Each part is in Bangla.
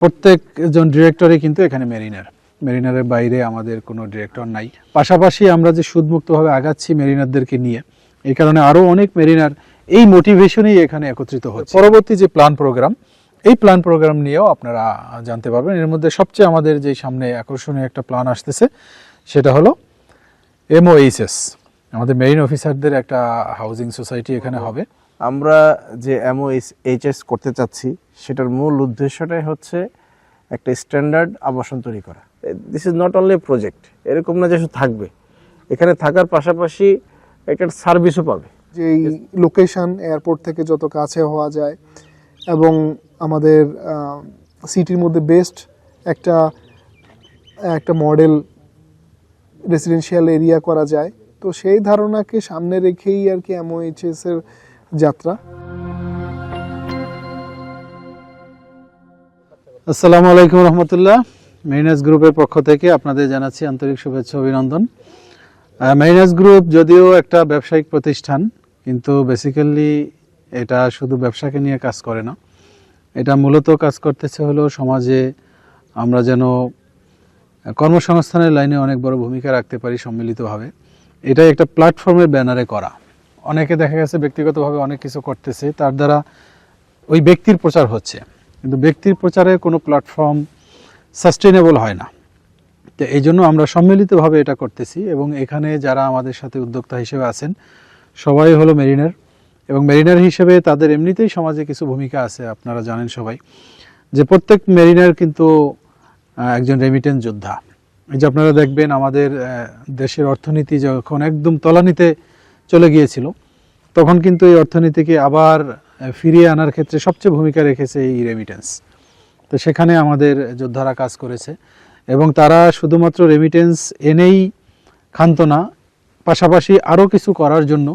প্রত্যেকজন ডিরেক্টরই কিন্তু এখানে মেরিনারের বাইরে আমাদের কোনো ডিরেক্টর নাই। পাশাপাশি আমরা যে সুদমুক্তভাবে আগাচ্ছি মেরিনারদেরকে নিয়ে, এই কারণে আরও অনেক মেরিনার এই মোটিভেশনেই এখানে একত্রিত হচ্ছে। পরবর্তী যে প্ল্যান প্রোগ্রাম, এই প্ল্যান প্রোগ্রাম নিয়েও আপনারা জানতে পারবেন। এর মধ্যে সবচেয়ে আমাদের যে সামনে আকর্ষণীয় একটা প্ল্যান আসতেছে সেটা হলো MOHS, আমাদের মেরিন অফিসারদের একটা হাউজিং সোসাইটি এখানে হবে। আমরা যে MOHS করতে চাচ্ছি সেটার মূল উদ্দেশ্যটাই হচ্ছে একটা স্ট্যান্ডার্ড আবাসন তৈরি করা। This is not only project, এরকম না যে শুধু থাকবে, এখানে থাকার পাশাপাশি একটা সার্ভিসও পাবে। যে লোকেশন এয়ারপোর্ট থেকে যত কাছে হওয়া যায় এবং আমাদের সিটির মধ্যে বেস্ট একটা মডেল রেসিডেন্সিয়াল এরিয়া করা যায়, তো সেই ধারণাকে সামনে রেখেই আর কি MOHS এর যাত্রা। আসসালামু আলাইকুম রহমতুল্লাহ। মেরিনার্স গ্রুপের পক্ষ থেকে আপনাদের জানাচ্ছি আন্তরিক শুভেচ্ছা অভিনন্দন। মেরিনার্স গ্রুপ যদিও একটা ব্যবসায়িক প্রতিষ্ঠান, কিন্তু বেসিক্যালি এটা শুধু ব্যবসাকে নিয়ে কাজ করে না। এটা মূলত কাজ করতেছে হলো সমাজে আমরা যেন কর্মসংস্থানের লাইনে অনেক বড় ভূমিকা রাখতে পারি সম্মিলিতভাবে। এটাই একটা প্ল্যাটফর্মের ব্যানারে করা। অনেকে দেখা গেছে ব্যক্তিগতভাবে অনেক কিছু করতেছে, তার দ্বারা ওই ব্যক্তির প্রচার হচ্ছে, কিন্তু ব্যক্তির প্রচারের কোনো প্ল্যাটফর্ম সাস্টেনেবল হয় না। তো এই জন্য আমরা সম্মিলিতভাবে এটা করতেছি, এবং এখানে যারা আমাদের সাথে উদ্যোক্তা হিসেবে আছেন সবাই হলো মেরিনার, এবং মেরিনার হিসেবে তাদের এমনিতেই সমাজে কিছু ভূমিকা আছে। আপনারা জানেন সবাই যে প্রত্যেক মেরিনার কিন্তু একজন রেমিটেন্স যোদ্ধা। এই যে আপনারা দেখবেন আমাদের দেশের অর্থনীতি যখন একদম তলানিতে চলে গিয়েছিল, তখন কিন্তু এই অর্থনীতিকে আবার ফিরিয়ে আনার ক্ষেত্রে সবচেয়ে ভূমিকা রেখেছে এই রেমিটেন্স। তো সেখানে আমাদের যোদ্ধারা কাজ করেছে, এবং তারা শুধুমাত্র রেমিটেন্স এনেই ক্ষান্ত না, পাশাপাশি আরও কিছু করার জন্য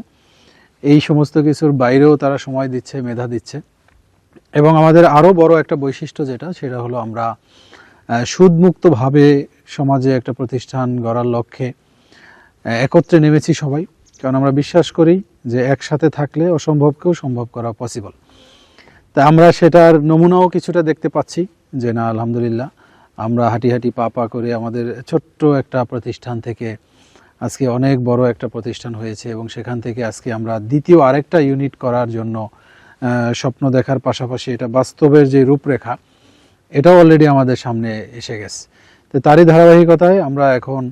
এই সমস্ত কিছুর বাইরেও তারা সময় দিচ্ছে, মেধা দিচ্ছে। এবং আমাদের আরও বড় একটা বৈশিষ্ট্য সেটা হলো আমরা সুদমুক্তভাবে সমাজে একটা প্রতিষ্ঠান গড়ার লক্ষ্যে একত্রে নেমেছি সবাই, কারণ আমরা বিশ্বাস করি যে একসাথে থাকলে অসম্ভবকেও সম্ভব করা পসিবল। তা আমরা সেটার নমুনাও কিছুটা দেখতে পাচ্ছি যে না, আলহামদুলিল্লাহ, আমরা হাঁটি হাঁটি পা পা করে আমাদের ছোট্ট একটা প্রতিষ্ঠান থেকে আজকে অনেক বড় একটা প্রতিষ্ঠান হয়েছে, এবং সেখান থেকে আজকে আমরা দ্বিতীয় আরেকটা ইউনিট করার জন্য স্বপ্ন দেখার পাশাপাশি এটা বাস্তবের যে রূপরেখা, এটাও অলরেডি আমাদের সামনে এসে গেছে। তো তারই ধারাবাহিকতায় আমরা এখন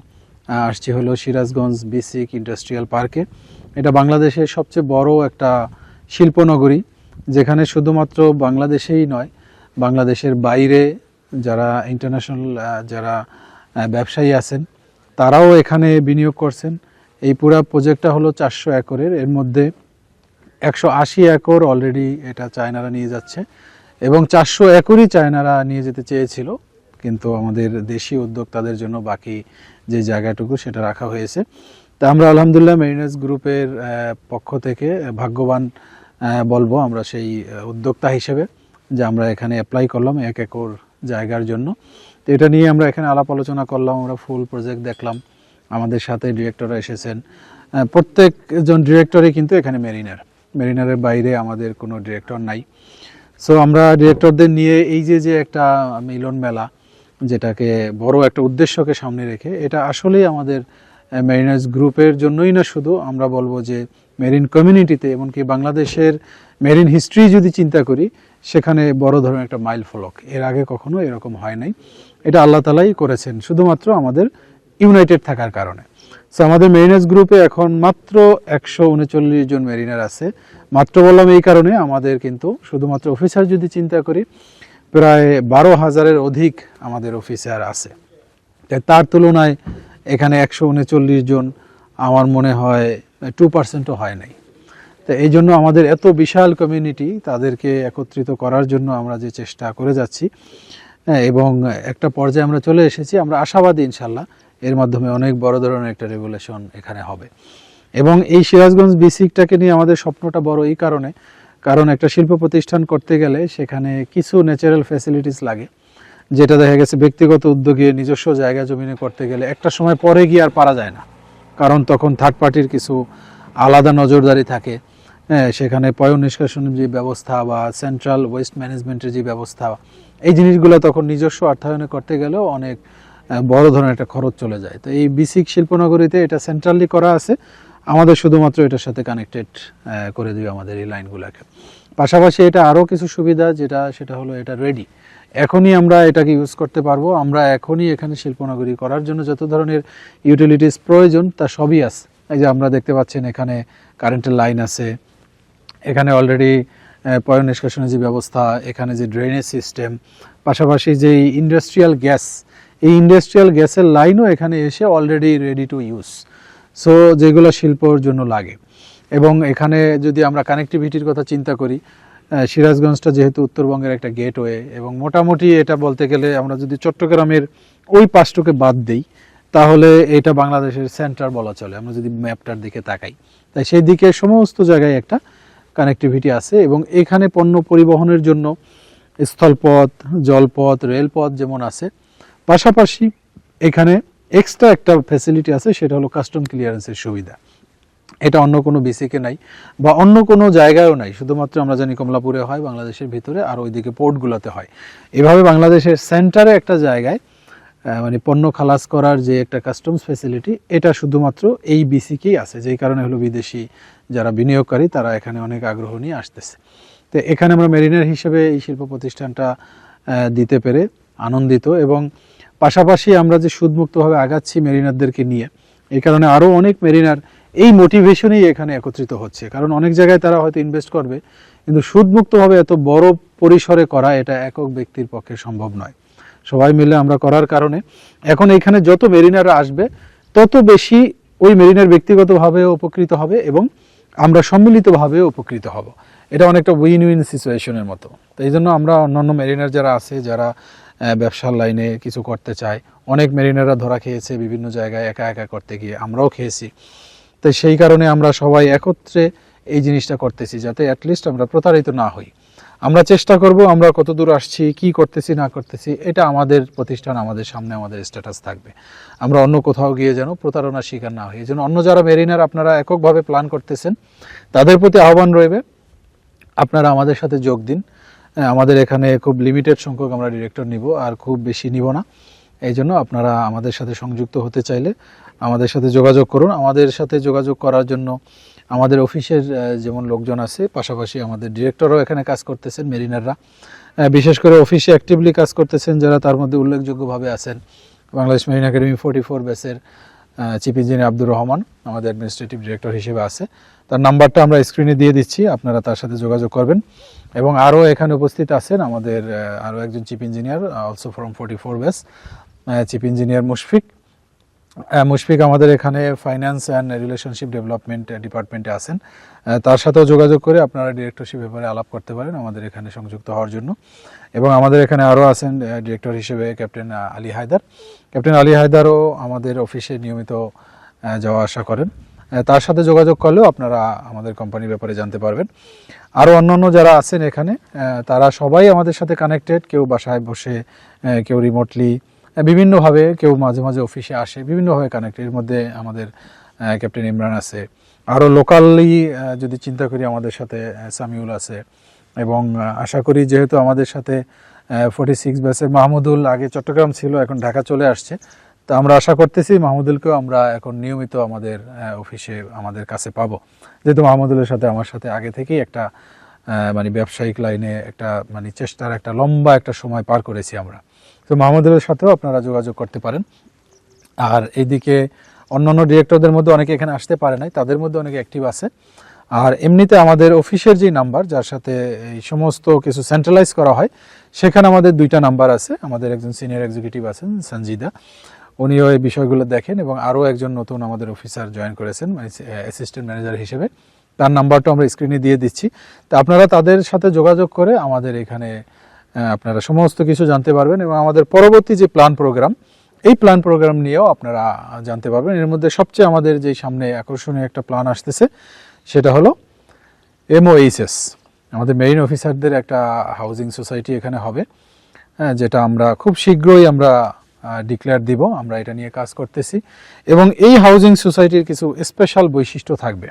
আসছি হলো সিরাজগঞ্জ বিসিক ইন্ডাস্ট্রিয়াল পার্কে। এটা বাংলাদেশের সবচেয়ে বড় একটা শিল্পনগরী, যেখানে শুধুমাত্র বাংলাদেশেই নয়, বাংলাদেশের বাইরে যারা ইন্টারন্যাশনাল যারা ব্যবসায়ী আছেন তারাও এখানে বিনিয়োগ করছেন। এই পুরো প্রজেক্টটা হলো 400 একরের, এর মধ্যে 180 একর অলরেডি এটা চায়নারা নিয়ে যাচ্ছে, এবং 400 একরই চায়নারা নিয়ে যেতে চেয়েছিল, কিন্তু আমাদের দেশীয় উদ্যোক্তাদের জন্য বাকি যে জায়গাটুকু সেটা রাখা হয়েছে। তা আমরা আলহামদুলিল্লাহ মেরিনার্স গ্রুপের পক্ষ থেকে ভাগ্যবান বলবো আমরা সেই উদ্যোক্তা হিসেবে, যে আমরা এখানে অ্যাপ্লাই করলাম 1 একর জায়গার জন্য। তো এটা নিয়ে আমরা এখানে আলাপ আলোচনা করলাম, আমরা ফুল প্রজেক্ট দেখলাম, আমাদের সাথে ডিরেক্টররা এসেছেন। প্রত্যেকজন ডিরেক্টরই কিন্তু এখানে মেরিনারের বাইরে আমাদের কোনো ডিরেক্টর নাই। সো আমরা ডিরেক্টরদের নিয়ে এই যে একটা মিলন মেলা, যেটাকে বড় একটা উদ্দেশ্যকে সামনে রেখে, এটা আসলেই আমাদের মেরিনার্স গ্রুপের জন্যই না, শুধু আমরা বলবো যে মেরিন কমিউনিটিতে, এমনকি বাংলাদেশের মেরিন হিস্ট্রি যদি চিন্তা করি, সেখানে বড় ধরনের একটা মাইল ফলক এর আগে কখনো এরকম হয় নাই। এটা আল্লাহ তালাই করেছেন শুধুমাত্র আমাদের ইউনাইটেড থাকার কারণে। সো আমাদের মেরিনার্স গ্রুপে এখন মাত্র 139 জন মেরিনার আছে। মাত্র বললাম এই কারণে, আমাদের কিন্তু শুধুমাত্র অফিসার যদি চিন্তা করি, প্রায় 12,000-এর অধিক আমাদের অফিসার আছে। তার তুলনায় এখানে 139 জন আমার মনে হয় 2%ও হয় নাই। তো এই জন্য আমাদের এত বিশাল কমিউনিটি, তাদেরকে একত্রিত করার জন্য আমরা যে চেষ্টা করে যাচ্ছি, এবং একটা পর্যায়ে আমরা চলে এসেছি। আমরা আশাবাদী ইনশাল্লাহ এর মাধ্যমে অনেক বড় ধরনের একটা রেভুলেশন এখানে হবে। এবং এই সিরাজগঞ্জ বিসিকটাকে নিয়ে আমাদের স্বপ্নটা বড় এই কারণে, কারণ একটা শিল্প প্রতিষ্ঠান করতে গেলে সেখানে কিছু ন্যাচারাল ফ্যাসিলিটিস লাগে, যেটা দেখা গেছে ব্যক্তিগত উদ্যোগে নিজস্ব জায়গা জমিনে করতে গেলে একটা সময় পরে গিয়ে আর পারা যায় না, কারণ তখন থার্ড পার্টির কিছু আলাদা নজরদারি থাকে, হ্যাঁ, সেখানে পয় নিষ্কাশনের যে ব্যবস্থা বা সেন্ট্রাল ওয়েস্ট ম্যানেজমেন্টের যে ব্যবস্থা, এই জিনিসগুলো তখন নিজস্ব অর্থায়নে করতে গেলেও অনেক বড় ধরনের একটা খরচ চলে যায়। তো এই বিসিক শিল্পনগরীতে এটা সেন্ট্রালি করা আছে, আমাদের শুধুমাত্র এটার সাথে কানেক্টেড করে দিবে আমাদের এই লাইনগুলোকে। পাশাপাশি এটা আরও কিছু সুবিধা সেটা হলো এটা রেডি, এখনই আমরা এটাকে ইউজ করতে পারবো। আমরা এখনই এখানে শিল্পনগরী করার জন্য যত ধরনের ইউটিলিটিস প্রয়োজন তা সবই আছে। এই যে আমরা দেখতে পাচ্ছেন এখানে কারেন্টের লাইন আছে, এখানে অলরেডি পয় নিষ্কাশনের যে ব্যবস্থা, এখানে যে ড্রেনেজ সিস্টেম, পাশাপাশি যে ইন্ডাস্ট্রিয়াল গ্যাস, এই ইন্ডাস্ট্রিয়াল গ্যাসের লাইনও এখানে এসে already ready to use, so যেগুলো শিল্পর জন্য লাগে। এবং এখানে যদি আমরা কানেক্টিভিটির কথা চিন্তা করি, সিরাজগঞ্জটা যেহেতু উত্তরবঙ্গের একটা গেটওয়ে, এবং মোটামুটি এটা বলতে গেলে আমরা যদি চট্টগ্রামের ওই পাশটুকে বাদ দিই তাহলে এটা বাংলাদেশের সেন্টার বলা চলে, আমরা যদি ম্যাপটার দিকে তাকাই। তাই সেই দিকে সমস্ত জায়গায় একটা কানেক্টিভিটি আছে, এবং এখানে পণ্য পরিবহনের জন্য স্থলপথ, জলপথ, রেলপথ যেমন আছে, পাশাপাশি এখানে এক্সট্রা একটা ফ্যাসিলিটি আছে, সেটা হলো কাস্টম ক্লিয়ারেন্সের সুবিধা। এটা অন্য কোনো বিসিকে নাই বা অন্য কোনো জায়গায়ও নাই, শুধুমাত্র আমরা জানি কমলাপুরে হয় বাংলাদেশের ভিতরে, আর ওইদিকে পোর্টগুলোতে হয়। এভাবে বাংলাদেশের সেন্টারে একটা জায়গায় মানে পণ্য খালাস করার যে একটা কাস্টমস ফ্যাসিলিটি, এটা শুধুমাত্র এই বিসিকেই আছে, যেই কারণে হলো বিদেশি যারা বিনিয়োগকারী তারা এখানে অনেক আগ্রহ নিয়ে আসতেছে। তো এখানে আমরা মেরিনার হিসেবে এই শিল্প প্রতিষ্ঠানটা দিতে পেরে আনন্দিত, এবং পাশাপাশি আমরা যে সুদমুক্তভাবে আগাচ্ছি মেরিনারদেরকে নিয়ে, এই কারণে আরও অনেক মেরিনার এই মোটিভেশনেই এখানে একত্রিত হচ্ছে। কারণ অনেক জায়গায় তারা হয়তো ইনভেস্ট করবে, কিন্তু সুদমুক্তভাবে এত বড় পরিসরে করা এটা একক ব্যক্তির পক্ষে সম্ভব নয়। সবাই মিলে আমরা করার কারণে এখন এখানে যত মেরিনাররা আসবে তত বেশি ওই মেরিনার ব্যক্তিগতভাবেও উপকৃত হবে এবং আমরা সম্মিলিতভাবেও উপকৃত হব। এটা অনেকটা উইন উইন সিচুয়েশনের মতো। তো এই জন্য আমরা অন্যান্য মেরিনার যারা আছে, যারা ব্যবসার লাইনে কিছু করতে চায়, অনেক মেরিনাররা ধরা খেয়েছে বিভিন্ন জায়গায় একা একা করতে গিয়ে, আমরাও খেয়েছি। তো সেই কারণে আমরা সবাই একত্রে এই জিনিসটা করতেছি, যাতে অ্যাটলিস্ট আমরা প্রতারিত না হই। আমরা চেষ্টা করব আমরা কত দূর আসছি, কি করতেছি না করতেছি, এটা আমাদের প্রতিষ্ঠান, আমাদের সামনে আমাদের স্ট্যাটাস থাকবে। আমরা অন্য কোথাও গিয়ে যেন প্রতারণার শিকার না হই। এই জন্য অন্য যারা মেরিনার আপনারা এককভাবে প্ল্যান করতেছেন, তাদের প্রতি আহ্বান রইবে আপনারা আমাদের সাথে যোগ দিন। আমাদের এখানে খুব লিমিটেড সংখ্যক আমরা ডিরেক্টর নিব, আর খুব বেশি নিব না। এই জন্য আপনারা আমাদের সাথে সংযুক্ত হতে চাইলে আমাদের সাথে যোগাযোগ করুন। আমাদের সাথে যোগাযোগ করার জন্য আমাদের অফিসের যেমন লোকজন আছে, পাশাপাশি আমাদের ডিরেক্টরও এখানে কাজ করতেছেন, মেরিনাররা বিশেষ করে অফিসে অ্যাক্টিভলি কাজ করতেছেন, যারা তার মধ্যে উল্লেখযোগ্যভাবে আছেন বাংলাদেশ মেরিন একাডেমি 44 ব্যাচের চিফ ইঞ্জিনিয়ার আব্দুর রহমান আমাদের অ্যাডমিনিস্ট্রেটিভ ডিরেক্টর হিসেবে আছে। তার নাম্বারটা আমরা স্ক্রিনে দিয়ে দিচ্ছি, আপনারা তার সাথে যোগাযোগ করবেন। এবং আরও এখানে উপস্থিত আছেন আমাদের আরও একজন chief engineer, also from 44 batch, chief engineer Mushfiq আমাদের এখানে ফাইন্যান্স অ্যান্ড রিলেশনশিপ ডেভেলপমেন্ট ডিপার্টমেন্টে আছেন। তার সাথেও যোগাযোগ করে আপনারা ডিরেক্টরশিপ ব্যাপারে আলাপ করতে পারেন আমাদের এখানে সংযুক্ত হওয়ার জন্য। এবং আমাদের এখানে আরও আছেন ডিরেক্টর হিসেবে ক্যাপ্টেন আলী হায়দার। ক্যাপ্টেন আলী হায়দারও আমাদের অফিসে নিয়মিত যাওয়া আসা করেন। তার সাথে যোগাযোগ করলেও আপনারা আমাদের কোম্পানির ব্যাপারে জানতে পারবেন। আরও অন্যান্য যারা আছেন এখানে তারা সবাই আমাদের সাথে কানেক্টেড, কেউ বাসায় বসে, কেউ রিমোটলি, বিভিন্নভাবে, কেউ মাঝে মাঝে অফিসে আসে, বিভিন্নভাবে কানেক্টেড। এর মধ্যে আমাদের ক্যাপ্টেন ইমরান আছে, আরও লোকালি যদি চিন্তা করি আমাদের সাথে সামিউল আছে, এবং আশা করি যেহেতু আমাদের সাথে 46 ব্যাচের মাহমুদুল আগে চট্টগ্রাম ছিল, এখন ঢাকা চলে আসছে, তো আমরা আশা করতেছি মাহমুদুলকেও আমরা এখন নিয়মিত আমাদের অফিসে আমাদের কাছে পাবো, যেহেতু মাহমুদুলের সাথে আমার সাথে আগে থেকেই একটা মানে ব্যবসায়িক লাইনে একটা মানে চেষ্টার একটা লম্বা একটা সময় পার করেছি আমরা। তো মাহমুদুলের সাথেও আপনারা যোগাযোগ করতে পারেন। আর এইদিকে অন্যান্য ডিরেক্টরদের মধ্যে অনেকে এখানে আসতে পারে নাই, তাদের মধ্যে অনেকে অ্যাক্টিভ আছে। আর এমনিতে আমাদের অফিসের যে নাম্বার, যার সাথে এই সমস্ত কিছু সেন্ট্রালাইজ করা হয়, সেখানে আমাদের 2টা নাম্বার আছে। আমাদের একজন সিনিয়র এক্সিকিউটিভ আছেন সঞ্জিদা, উনিও এই বিষয়গুলো দেখেন, এবং আরও একজন নতুন আমাদের অফিসার জয়েন করেছেন মানে অ্যাসিস্ট্যান্ট ম্যানেজার হিসেবে, তার নাম্বারটা আমরা স্ক্রিনে দিয়ে দিচ্ছি। তো আপনারা তাদের সাথে যোগাযোগ করে আমাদের এখানে আপনারা সমস্ত কিছু জানতে পারবেন, এবং আমাদের পরবর্তী যে প্ল্যান প্রোগ্রাম, এই প্ল্যান প্রোগ্রাম নিয়েও আপনারা জানতে পারবেন। এর মধ্যে সবচেয়ে আমাদের যে সামনে আকর্ষণীয় একটা প্ল্যান আসতেছে, সেটা হলো MOHS, আমাদের মেরিন অফিসারদের একটা হাউজিং সোসাইটি এখানে হবে, যেটা আমরা খুব শীঘ্রই আমরা ডিক্লেয়ার দিব। আমরা এটা নিয়ে কাজ করতেছি, এবং এই হাউজিং সোসাইটির কিছু স্পেশাল বৈশিষ্ট্য থাকবে,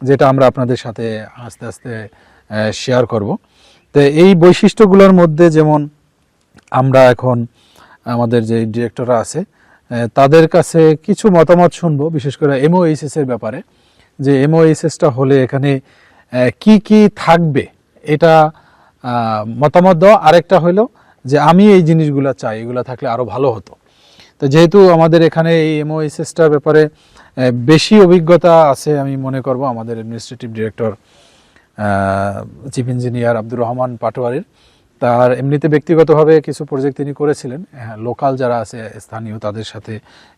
যেটা আমরা আপনাদের সাথে আস্তে আস্তে শেয়ার করব। তো এই বৈশিষ্ট্যগুলোর মধ্যে যেমন আমরা এখন আমাদের যে ডিরেক্টররা আছে তাদের কাছে কিছু মতামত শুনবো, বিশেষ করে এমওএইচএস এর ব্যাপারে, যে এমওএইচএসটা হলে এখানে কি কি থাকবে এটা মতামত দেওয়া। আরেকটা হলো যে আমি এই জিনিসগুলো চাই, এগুলো থাকলে আরও ভালো হতো। তো যেহেতু আমাদের এখানে এই এমওএইচএসটার ব্যাপারে বেশি অভিজ্ঞতা আছে, আমি মনে করব আমাদের administrative director chief engineer Abdur Rahman পাটোয়ারির। তার এমনিতে ব্যক্তিগতভাবে কিছু প্রজেক্ট তিনি করেছিলেন লোকাল যারা আছে স্থানীয় তাদের সাথে,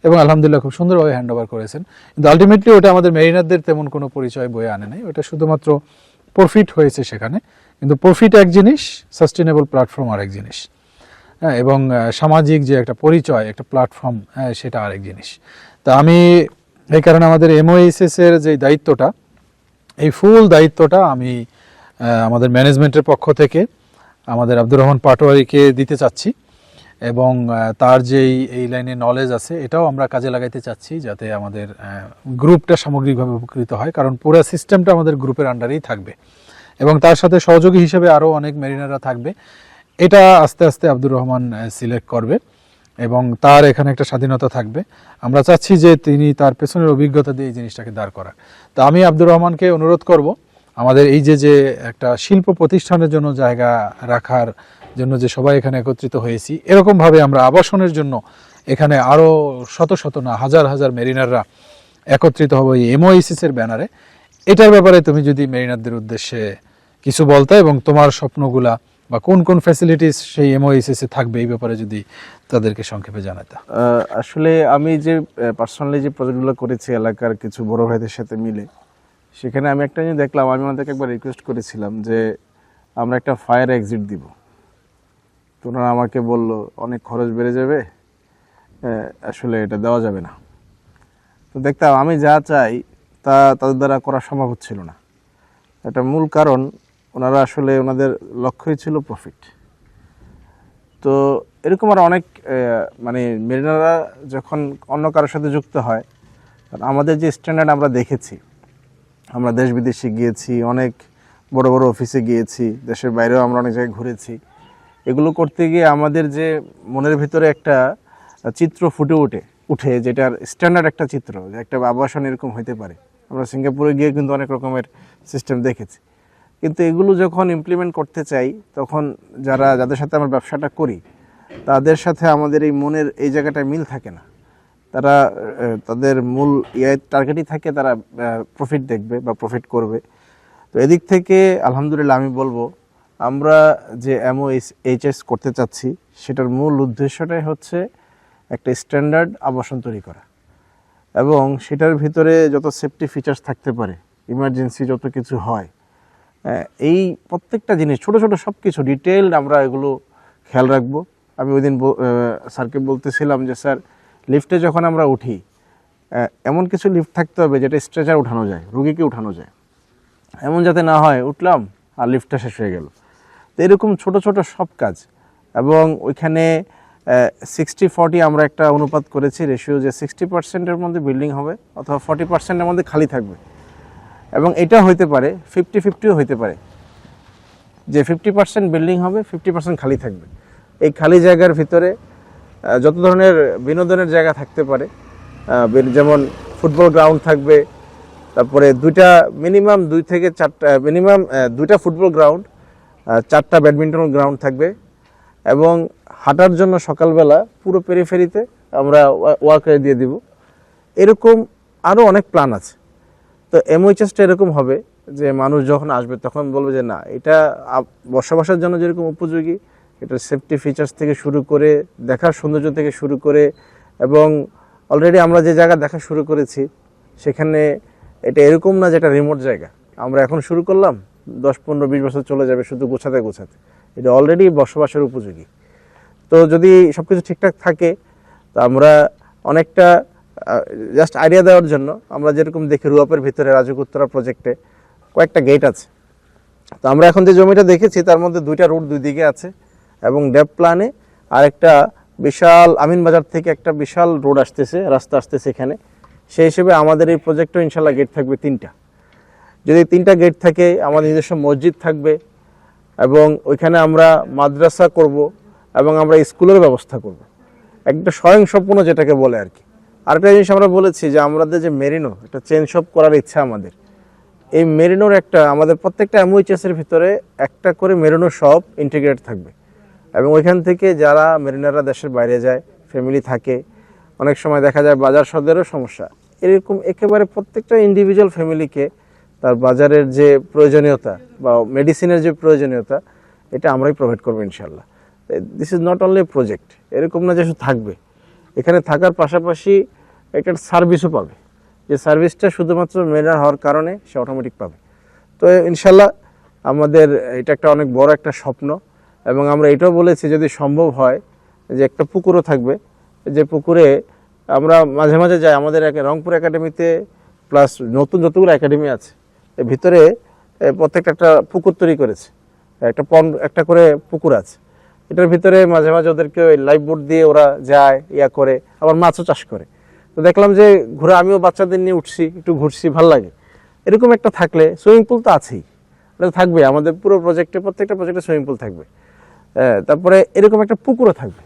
এবং আলহামদুলিল্লাহ খুব সুন্দরভাবে হ্যান্ড ওভার করেছেন। কিন্তু আলটিমেটলি ওটা আমাদের মেরিনারদের তেমন কোনো পরিচয় বয়ে আনে নাই, ওটা শুধুমাত্র প্রফিট হয়েছে সেখানে। কিন্তু প্রফিট এক জিনিস, সাস্টেনেবল প্ল্যাটফর্ম আরেক জিনিস, হ্যাঁ, এবং সামাজিক যে একটা পরিচয়, একটা প্ল্যাটফর্ম, সেটা আরেক জিনিস। তা আমি এই কারণে আমাদের এমওএইচএস এর যে দায়িত্বটা, এই ফুল দায়িত্বটা আমি আমাদের ম্যানেজমেন্টের পক্ষ থেকে আমাদের আব্দুর রহমান পাটোয়ারিকে দিতে চাচ্ছি, এবং তার যেই এই লাইনে নলেজ আছে এটাও আমরা কাজে লাগাইতে চাচ্ছি, যাতে আমাদের গ্রুপটা সামগ্রিকভাবে উপকৃত হয়। কারণ পুরো সিস্টেমটা আমাদের গ্রুপের আন্ডারেই থাকবে, এবং তার সাথে সহযোগী হিসেবে আরও অনেক মেরিনাররা থাকবে। এটা আস্তে আস্তে আব্দুর রহমান সিলেক্ট করবে, এবং তার এখানে একটা স্বাধীনতা থাকবে। আমরা চাচ্ছি যে তিনি তার পেছনের অভিজ্ঞতা দিয়ে এই জিনিসটাকে দাঁড় করার। তা আমি আব্দুর রহমানকে অনুরোধ করব, আমাদের এই যে একটা শিল্প প্রতিষ্ঠানের জন্য জায়গা রাখার জন্য যে সবাই এখানে একত্রিত হয়েছি, এরকমভাবে আমরা আবাসনের জন্য এখানে আরও শত শত না হাজার হাজার মেরিনাররা একত্রিত হবো এই এমওএইচএস এর ব্যানারে। এটার ব্যাপারে তুমি যদি মেরিনারদের উদ্দেশ্যে কিছু বলতে, এবং তোমার স্বপ্নগুলা বা কোন কোন ফ্যাসিলিটিস সেই এমওএইচএস এ থাকবে, এই ব্যাপারে যদি তাদেরকে সংক্ষেপে জানাতে। আসলে আমি যে পার্সোনালি যে প্রজেক্টগুলো করেছি এলাকার কিছু বড় ভাইদের সাথে মিলে, সেখানে আমি একটা জিনিস দেখলাম, আমি ওনাদেরকে একবার রিকোয়েস্ট করেছিলাম যে আমরা একটা ফায়ার এক্সিট দিব। তো ওনারা আমাকে বলল অনেক খরচ বেড়ে যাবে, আসলে এটা দেওয়া যাবে না। তো দেখতাম আমি যা চাই তা তাদের দ্বারা করা সম্ভব হচ্ছিল না। এটা মূল কারণ, ওনারা আসলে ওনাদের লক্ষ্যই ছিল প্রফিট। তো এরকম আর অনেক মানে মেরিনাররা যখন অন্য কারোর সাথে যুক্ত হয়, আমাদের যে স্ট্যান্ডার্ড আমরা দেখেছি, আমরা দেশ বিদেশে গিয়েছি, অনেক বড় বড় অফিসে গিয়েছি, দেশের বাইরেও আমরা অনেক জায়গায় ঘুরেছি। এগুলো করতে গিয়ে আমাদের যে মনের ভিতরে একটা চিত্র ফুটে উঠে যেটার স্ট্যান্ডার্ড একটা চিত্র, যে একটা আবাসন এরকম হইতে পারে। আমরা সিঙ্গাপুরে গিয়ে কিন্তু অনেক রকমের সিস্টেম দেখেছি, কিন্তু এগুলো যখন ইমপ্লিমেন্ট করতে চাই, তখন যাদের সাথে আমরা ব্যবসাটা করি তাদের সাথে আমাদের এই মনের এই জায়গাটায় মিল থাকে না। তারা তাদের মূল টার্গেটই থাকে তারা প্রফিট দেখবে বা প্রফিট করবে। তো এদিক থেকে আলহামদুলিল্লাহ আমি বলবো, আমরা যে এমওএইচএস করতে চাচ্ছি সেটার মূল উদ্দেশ্যটাই হচ্ছে একটা স্ট্যান্ডার্ড আবাসন তৈরি করা, এবং সেটার ভিতরে যত সেফটি ফিচার্স থাকতে পারে, ইমার্জেন্সি যত কিছু হয়, এই প্রত্যেকটা জিনিস ছোট ছোট সব কিছু ডিটেইলড আমরা এগুলো খেয়াল রাখবো। আমি ওই দিন স্যারকে বলতেছিলাম যে স্যার, লিফটে যখন আমরা উঠি, এমন কিছু লিফট থাকতে হবে যেটা স্ট্রেচার উঠানো যায়, রুগীকে উঠানো যায়, এমন যাতে না হয় উঠলাম আর লিফটটা শেষ হয়ে গেল। তো এরকম ছোট ছোট সব কাজ, এবং ওইখানে 60-40 আমরা একটা অনুপাত করেছি রেশিও, যে 60%-এর মধ্যে বিল্ডিং হবে অথবা 40%-এর মধ্যে খালি থাকবে, এবং এটা হইতে পারে 50-50ও হইতে পারে, যে 50% বিল্ডিং হবে, 50% খালি থাকবে। এই খালি জায়গার ভিতরে যত ধরনের বিনোদনের জায়গা থাকতে পারে, যেমন ফুটবল গ্রাউন্ড থাকবে, তারপরে মিনিমাম 2 থেকে 4টা মিনিমাম 2টা ফুটবল গ্রাউন্ড, 4টা ব্যাডমিন্টন গ্রাউন্ড থাকবে, এবং হাঁটার জন্য সকালবেলা পুরো পেরিফেরিতে আমরা ওয়াকওয়ে দিয়ে দিব। এরকম আরও অনেক প্ল্যান আছে। তো এমওএইচএসটা এরকম হবে যে মানুষ যখন আসবে তখন বলবে যে না, এটা বসবাসের জন্য যেরকম উপযোগী, এটা সেফটি ফিচার্স থেকে শুরু করে, দেখার সৌন্দর্য থেকে শুরু করে, এবং অলরেডি আমরা যে জায়গা দেখা শুরু করেছি সেখানে এটা এরকম না যে এটা রিমোট জায়গা, আমরা এখন শুরু করলাম 10-15-20 বছর চলে যাবে শুধু গোছাতে। এটা অলরেডি বসবাসের উপযোগী। তো যদি সব কিছু ঠিকঠাক থাকে, তো আমরা অনেকটা জাস্ট আইডিয়া দেওয়ার জন্য, আমরা যেরকম দেখি রুয়াপের ভিতরে রাজুক উত্তরা প্রজেক্টে কয়েকটা গেট আছে। তো আমরা এখন যে জমিটা দেখেছি তার মধ্যে 2টা রুট 2 দিকে আছে, এবং ডেভ প্ল্যানে আরেকটা বিশাল আমিনবাজার থেকে একটা বিশাল রোড আসতেছে, রাস্তা আসতেছে এখানে। সেই হিসেবে আমাদের এই প্রজেক্টও ইনশাল্লাহ গেট থাকবে 3টা। যদি 3টা গেট থাকে, আমাদের নিজস্ব মসজিদ থাকবে এবং ওইখানে আমরা মাদ্রাসা করব এবং আমরা স্কুলের ব্যবস্থা করব, একটা স্বয়ংসম্পূর্ণ যেটাকে বলে আর কি। আরেকটা জিনিস আমরা বলেছি যে আমাদের যে মেরিনো একটা চেন শপ করার ইচ্ছা আমাদের, এই মেরিনোর একটা আমাদের প্রত্যেকটা এমওএইচএস-এর ভিতরে একটা করে মেরিনো শপ ইন্টিগ্রেট থাকবে এবং ওইখান থেকে যারা মেরিনাররা দেশের বাইরে যায়, ফ্যামিলি থাকে, অনেক সময় দেখা যায় বাজার সদারও সমস্যা, এরকম একেবারে প্রত্যেকটা ইন্ডিভিজুয়াল ফ্যামিলিকে তার বাজারের যে প্রয়োজনীয়তা বা মেডিসিনের যে প্রয়োজনীয়তা এটা আমরাই প্রোভাইড করবো ইনশাল্লাহ। This is not only project, এরকম না যে শুধু থাকবে, এখানে থাকার পাশাপাশি একটা সার্ভিসও পাবে, যে সার্ভিসটা শুধুমাত্র মেরিনার হওয়ার কারণে সে অটোমেটিক পাবে। তো ইনশাল্লাহ আমাদের এটা একটা অনেক বড় একটা স্বপ্ন এবং আমরা এটাও বলেছি যদি সম্ভব হয় যে একটা পুকুরও থাকবে, যে পুকুরে আমরা মাঝে মাঝে যাই, আমাদের রংপুর একাডেমিতে প্লাস নতুন যতগুলো একাডেমি আছে এর ভিতরে প্রত্যেকটা একটা পুকুর তৈরি করেছে, একটা করে পুকুর আছে, এটার ভিতরে মাঝে মাঝে ওদেরকে ওই লাইফ বোট দিয়ে ওরা যায়, করে আবার মাছও চাষ করে। তো দেখলাম যে ঘুরে আমিও বাচ্চাদের নিয়ে উঠছি, একটু ঘুরছি, ভালো লাগে। এরকম একটা থাকলে সুইমিং পুল তো আছেই, ওটা থাকবে আমাদের পুরো প্রজেক্টে, প্রত্যেকটা প্রজেক্টে সুইমিং পুল থাকবে। তারপরে এরকম একটা পুকুরও থাকবে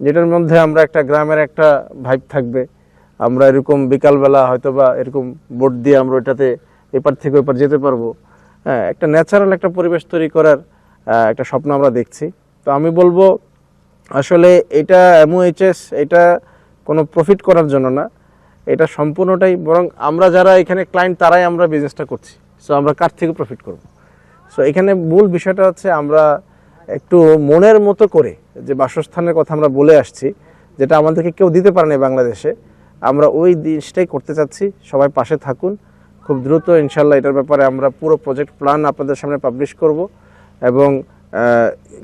যেটার মধ্যে আমরা একটা গ্রামের একটা ভাইব থাকবে। আমরা এরকম বিকালবেলা হয়তো বা এরকম বোট দিয়ে আমরা ওইটাতে এপার থেকে ওইপার যেতে পারবো। একটা ন্যাচারাল একটা পরিবেশ তৈরি করার একটা স্বপ্ন আমরা দেখছি। তো আমি বলবো আসলে এটা এমওএইচএস এটা কোনো প্রফিট করার জন্য না, এটা সম্পূর্ণটাই বরং আমরা যারা এখানে ক্লায়েন্ট তারাই আমরা বিজনেসটা করছি, সো আমরা কার থেকে প্রফিট করব। সো এখানে মূল বিষয়টা হচ্ছে আমরা একটু মনের মতো করে যে বাসস্থানের কথা আমরা বলে আসছি, যেটা আমাদেরকে কেউ দিতে পারে না বাংলাদেশে, আমরা ওই জিনিসটাই করতে চাচ্ছি। সবাই পাশে থাকুন, খুব দ্রুত ইনশাল্লাহ এটার ব্যাপারে আমরা পুরো প্রজেক্ট প্ল্যান আপনাদের সামনে পাবলিশ করব এবং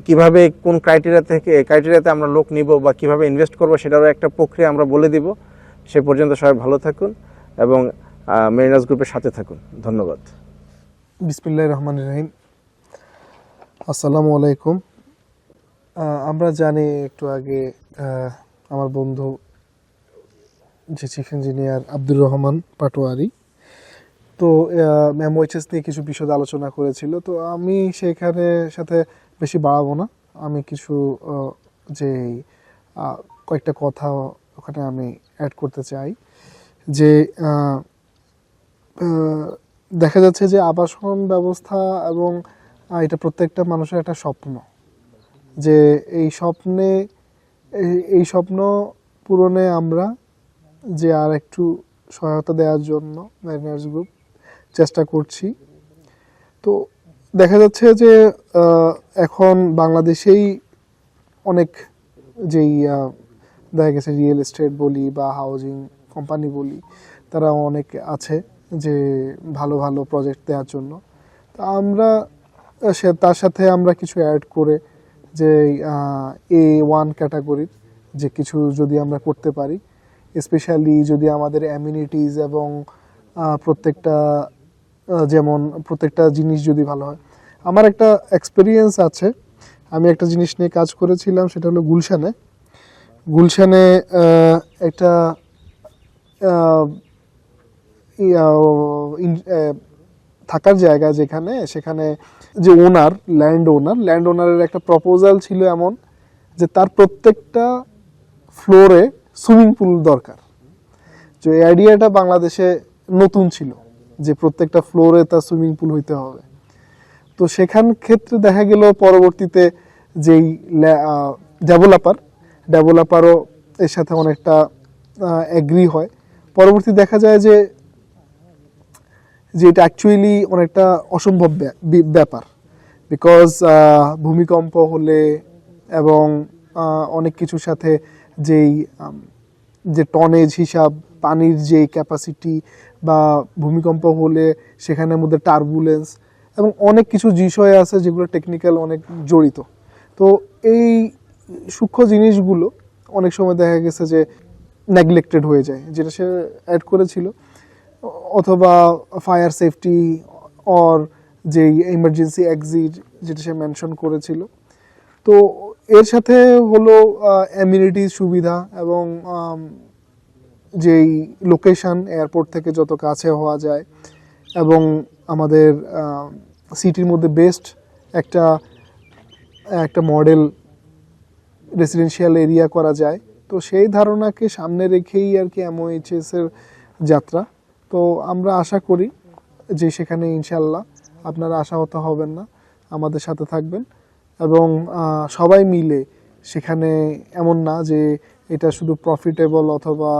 কিভাবে কোন ক্রাইটেরিয়াতে আমরা লোক নিব বা কিভাবে ইনভেস্ট করব সেটারও একটা প্রক্রিয়া আমরা বলে দিব। সে পর্যন্ত সবাই ভালো থাকুন এবং মেরিনার্স গ্রুপের সাথে থাকুন। ধন্যবাদ। বিসমিল্লাহির রহমানির রহিম। আসসালামু আলাইকুম। আমরা জানি একটু আগে আমার বন্ধু যে চিফ ইঞ্জিনিয়ার আব্দুর রহমান পাটোয়ারি তো এমওএইচএস নিয়ে কিছু বিশদ আলোচনা করেছিল। তো আমি সেখানে সাথে বেশি বাড়াবো না, আমি কিছু যে কয়েকটা কথা ওখানে আমি অ্যাড করতে চাই। যে দেখা যাচ্ছে যে আবাসন ব্যবস্থা এবং এটা প্রত্যেকটা মানুষের একটা স্বপ্ন, যে এই স্বপ্ন পূরণে আমরা যে আর একটু সহায়তা দেওয়ার জন্য মেরিনার্স গ্রুপ চেষ্টা করছি। তো দেখা যাচ্ছে যে এখন বাংলাদেশেই অনেক যেই দেখা গেছে রিয়েল এস্টেট বলি বা হাউজিং কোম্পানি বলি, তারা অনেক আছে যে ভালো ভালো প্রজেক্ট দেওয়ার জন্য। তো আমরা তার সাথে আমরা কিছু অ্যাড করে যে A1 ক্যাটাগরির যে কিছু যদি আমরা করতে পারি, স্পেশালি যদি আমাদের অ্যামিনিটিস এবং প্রত্যেকটা জিনিস যদি ভালো হয়। আমার একটা এক্সপিরিয়েন্স আছে, আমি একটা জিনিস নিয়ে কাজ করেছিলাম, সেটা হলো গুলশানে একটা থাকার জায়গা, সেখানে যে ল্যান্ড ওনারের একটা প্রপোজাল ছিল এমন যে তার প্রত্যেকটা ফ্লোরে সুইমিং পুল দরকার। তো এই আইডিয়াটা বাংলাদেশে নতুন ছিল যে প্রত্যেকটা ফ্লোরে তার সুইমিং পুল হইতে হবে। তো সেখান ক্ষেত্রে দেখা গেল পরবর্তীতে যেই ডেভেলপারও এর সাথে অনেকটা এগ্রি হয়। পরবর্তী দেখা যায় যে এটা অ্যাকচুয়ালি অনেকটা অসম্ভব ব্যাপার, বিকজ ভূমিকম্প হলে এবং অনেক কিছুর সাথে যে টনেজ হিসাব, পানির যে ক্যাপাসিটি বা ভূমিকম্প হলে সেখানের মধ্যে টার্বুলেন্স এবং অনেক কিছু বিষয় আছে যেগুলো টেকনিক্যাল অনেক জড়িত। তো এই সূক্ষ্ম জিনিসগুলো অনেক সময় দেখা গেছে যে নেগলেক্টেড হয়ে যায়, যেটা সে অ্যাড করেছিল, অথবা ফায়ার সেফটি অর যেই ইমার্জেন্সি এক্সিট যেটা সে মেনশন করেছিল। তো এর সাথে হলো অ্যামিনিটিস সুবিধা এবং যেই লোকেশন এয়ারপোর্ট থেকে যত কাছে হওয়া যায় এবং আমাদের সিটির মধ্যে বেস্ট একটা একটা মডেল রেসিডেন্সিয়াল এরিয়া করা যায়। তো সেই ধারণাকে সামনে রেখেই আর কি MOHS এর যাত্রা। তো আমরা আশা করি যে সেখানে ইনশাল্লাহ আপনারা আশাহত হবেন না, আমাদের সাথে থাকবেন এবং সবাই মিলে সেখানে এমন না যে এটা শুধু প্রফিটেবল অথবা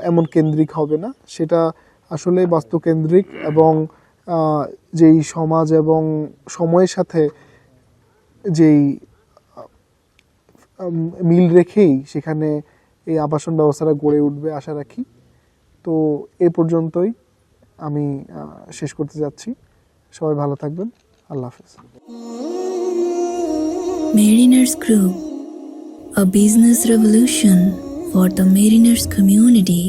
এমন কেন্দ্রিক হবে না, সেটা আসলে বাস্তুকেন্দ্রিক এবং যেই সমাজ এবং সময়ের সাথে যেই মিল রেখেই সেখানে এই আবাসন ব্যবস্থাটা গড়ে উঠবে আশা রাখি। তো এ পর্যন্তই আমি শেষ করতে যাচ্ছি। সবাই ভালো থাকবেন, আল্লাহ হাফেজ। Mariners Group, a business revolution for the mariners community.